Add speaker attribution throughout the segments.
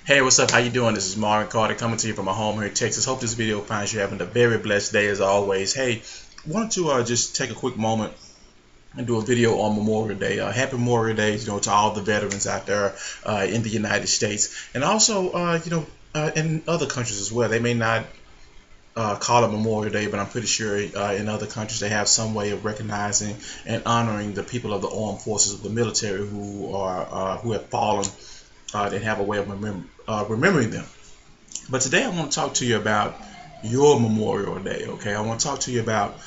Speaker 1: Hey, what's up? How you doing? This is Marvin Carter coming to you from my home here in Texas. Hope this video finds you having a very blessed day as always. Hey, wanted to just take a quick moment and do a video on Memorial Day. Happy Memorial Day, to all the veterans out there in the United States, and also, in other countries as well. They may not call it Memorial Day, but I'm pretty sure in other countries they have some way of recognizing and honoring the people of the armed forces of the military who have fallen. That have a way of remembering them. But today I want to talk to you about your Memorial Day. Okay, I want to talk to you about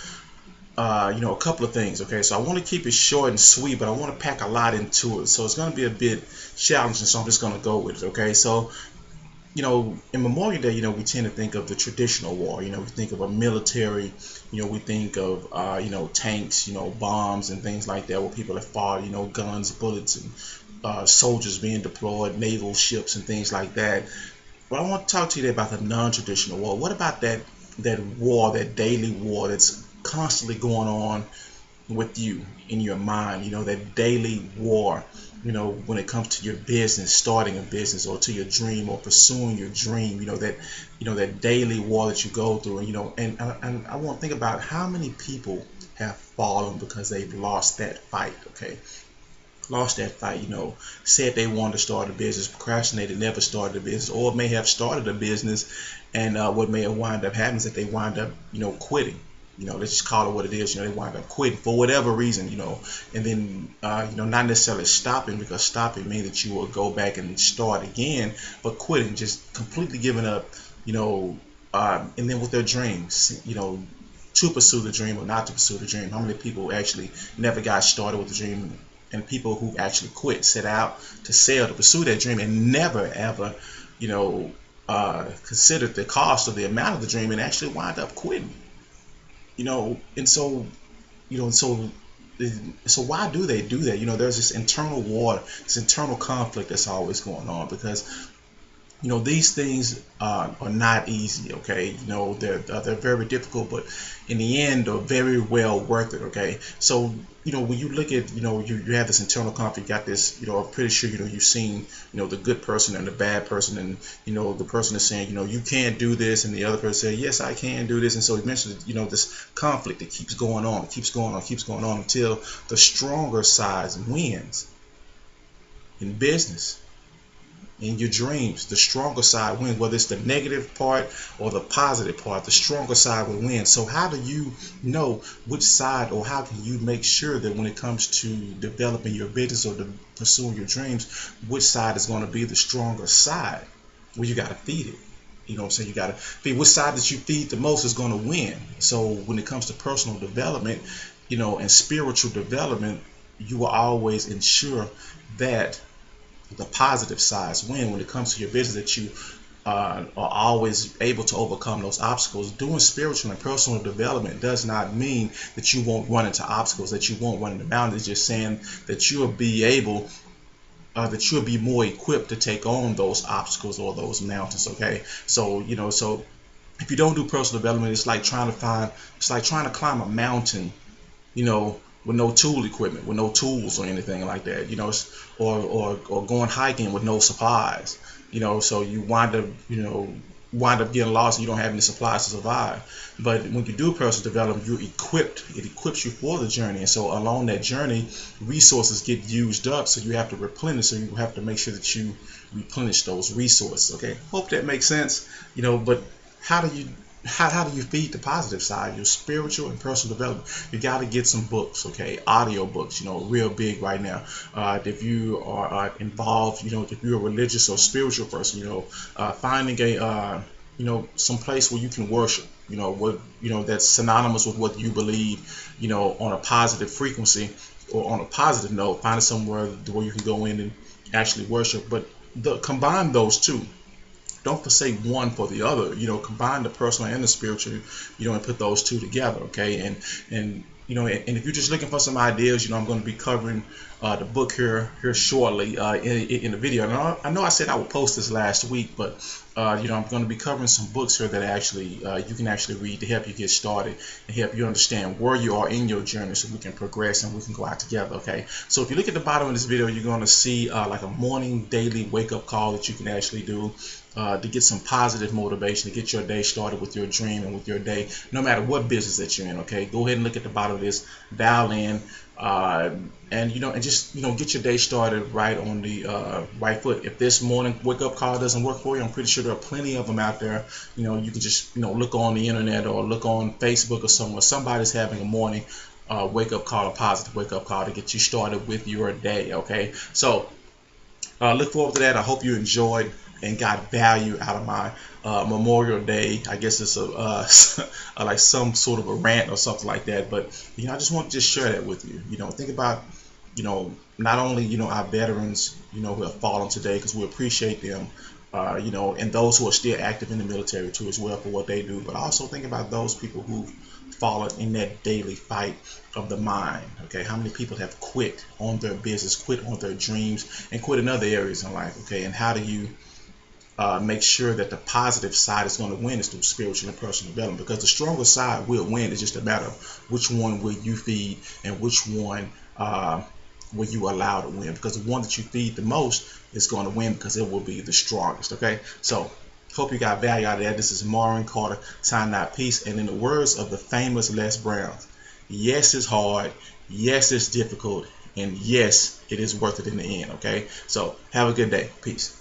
Speaker 1: a couple of things. Okay, so I want to keep it short and sweet, but I want to pack a lot into it. So it's going to be a bit challenging. So I'm just going to go with it. Okay, so in Memorial Day, we tend to think of the traditional war. We think of a military. We think of tanks, bombs and things like that, where people have fought. Guns, bullets, and soldiers being deployed, naval ships and things like that. But I want to talk to you today about the non-traditional war. What about that war, that daily war that's constantly going on with you in your mind? That daily war. When it comes to your business, starting a business, or to your dream, or pursuing your dream. That daily war that you go through. And I want to think about how many people have fallen because they've lost that fight. Okay. Lost that fight, said they wanted to start a business, procrastinated, never started a business, or may have started a business, and what may have wound up happening is that they wind up, quitting. Let's just call it what it is. They wind up quitting for whatever reason, and then, not necessarily stopping, because stopping means that you will go back and start again, but quitting, just completely giving up, and then with their dreams, to pursue the dream or not to pursue the dream. How many people actually never got started with the dream? And people who actually quit, set out to sail, to pursue that dream, and never ever, considered the cost or the amount of the dream, and actually wind up quitting. And so, so why do they do that? There's this internal war, this internal conflict that's always going on, because these things are not easy. Okay, they're very difficult, but in the end are very well worth it. Okay, so when you look at you have this internal conflict, you got this, I'm pretty sure you've seen the good person and the bad person, and the person is saying you can't do this, and the other person says yes, I can do this. And so eventually this conflict that keeps going on, keeps going on until the stronger side wins. In business, in your dreams, the stronger side wins. Whether it's the negative part or the positive part, the stronger side will win. So how do you know which side, or how can you make sure that when it comes to developing your business or pursuing your dreams, which side is going to be the stronger side? Well, you got to feed it. You got to feed. Which side that you feed the most is going to win. So when it comes to personal development, and spiritual development, you will always ensure that the positive sides win. When it comes to your business, that you are always able to overcome those obstacles. Doing spiritual and personal development does not mean that you won't run into obstacles, that you won't run into mountains. It's just saying that you'll be able, that you'll be more equipped to take on those obstacles or those mountains. Okay, so so if you don't do personal development, it's like trying to climb a mountain, with no tool equipment, with no tools or anything like that, or going hiking with no supplies, so you wind up getting lost, and you don't have any supplies to survive. But when you do personal development, you're equipped. It equips you for the journey, and so along that journey, resources get used up, so you have to replenish. So you have to make sure that you replenish those resources. Okay, hope that makes sense. But how do you feed the positive side, your spiritual and personal development? You got to get some books, okay, audio books, real big right now. If you are involved, if you're a religious or spiritual person, finding a some place where you can worship, that's synonymous with what you believe, on a positive frequency or on a positive note. Finding somewhere where you can go in and actually worship, but combine those two. Don't forsake one for the other. Combine the personal and the spiritual, and put those two together. Okay, and if you're just looking for some ideas, I'm going to be covering the book here shortly in the video. And I know I said I would post this last week, but I'm going to be covering some books here that actually you can actually read to help you get started and help you understand where you are in your journey, so we can progress and we can go out together. Okay, so if you look at the bottom of this video, you're going to see like a morning daily wake-up call that you can actually do to get some positive motivation to get your day started with your dream and with your day, no matter what business that you're in. Okay, go ahead and look at the bottom of this, dial in, and just get your day started right on the right foot. If this morning wake-up call doesn't work for you, I'm pretty sure there are plenty of them out there. You can just look on the internet or look on Facebook or somewhere. Somebody's having a morning wake-up call, a positive wake-up call to get you started with your day. Okay, so look forward to that. I hope you enjoyed and got value out of my Memorial Day. I guess it's like some sort of a rant or something like that. But I just want to just share that with you. Think about not only our veterans who have fallen today, because we appreciate them. And those who are still active in the military too as well for what they do. But also think about those people who've fallen in that daily fight of the mind. Okay, how many people have quit on their business, quit on their dreams, and quit in other areas in life? Okay, and how do you make sure that the positive side is going to win is through spiritual and personal development? Because the stronger side will win. It's just a matter of which one will you feed and which one will you allow to win. Because the one that you feed the most is going to win, because it will be the strongest. Okay, so hope you got value out of that. This is Marvin Carter signing out. Peace. And in the words of the famous Les Brown, yes, it's hard, yes, it's difficult, and yes, it is worth it in the end. Okay, so have a good day. Peace.